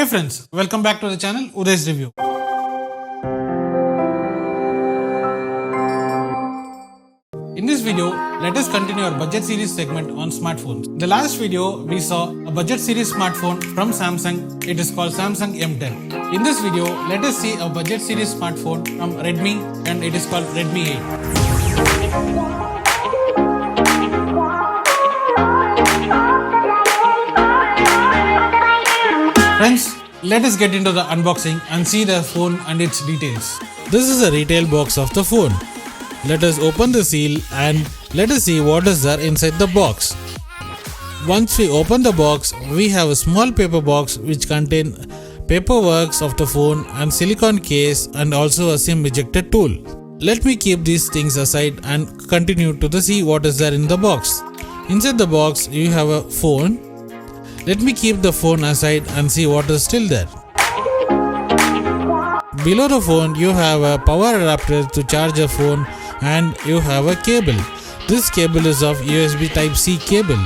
Hey friends, welcome back to the channel Uday's Review. In this video, let us continue our budget series segment on smartphones. In the last video, we saw a budget series smartphone from Samsung. It is called Samsung M10. In this video, let us see a budget series smartphone from Redmi and it is called Redmi8. Friends, let us get into the unboxing and see the phone and its details. This is a retail box of the phone. Let us open the seal and let us see what is there inside the box. Once we open the box, we have a small paper box which contains paperwork of the phone and silicone case and also a SIM ejector tool. Let me keep these things aside and continue to see what is there in the box. Inside the box, you have a phone. Let me keep the phone aside and see what is still there. Below the phone, you have a power adapter to charge a phone and you have a cable. This cable is of USB Type-C cable.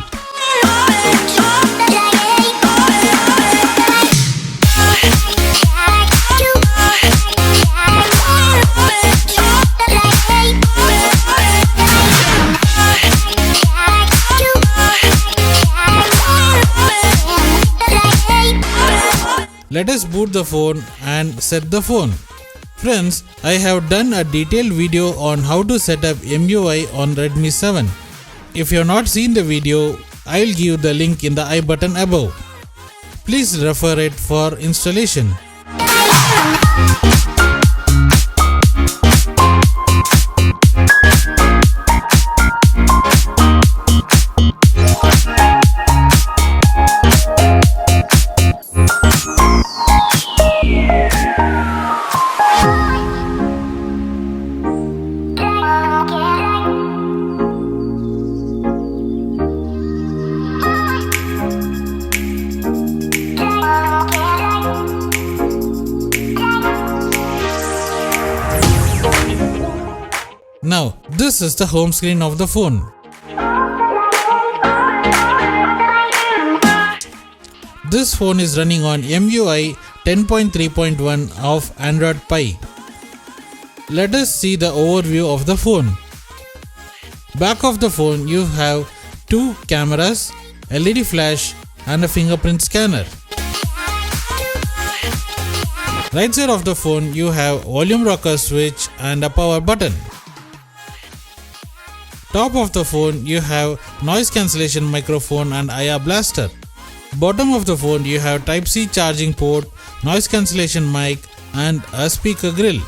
Let us boot the phone and set the phone. Friends, I have done a detailed video on how to set up MUI on Redmi 7. If you have not seen the video, I will give the link in the I button above. Please refer it for installation. Now, this is the home screen of the phone. This phone is running on MUI 10.3.1 of Android Pie. Let us see the overview of the phone. Back of the phone, you have two cameras, LED flash and a fingerprint scanner. Right side of the phone, you have volume rocker switch and a power button. Top of the phone, you have noise cancellation microphone and IR blaster. Bottom of the phone, you have Type-C charging port, noise cancellation mic and a speaker grill.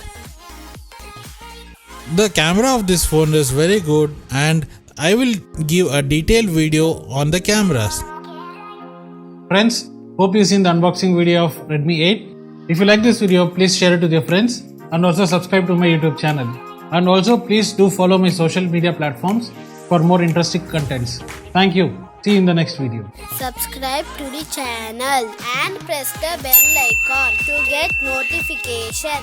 The camera of this phone is very good and I will give a detailed video on the cameras. Friends, hope you seen the unboxing video of Redmi 8. If you like this video, please share it with your friends and also subscribe to my YouTube channel. And also please do follow my social media platforms for more interesting contents. Thank you. See you in the next video. Subscribe to the channel and press the bell icon to get notification.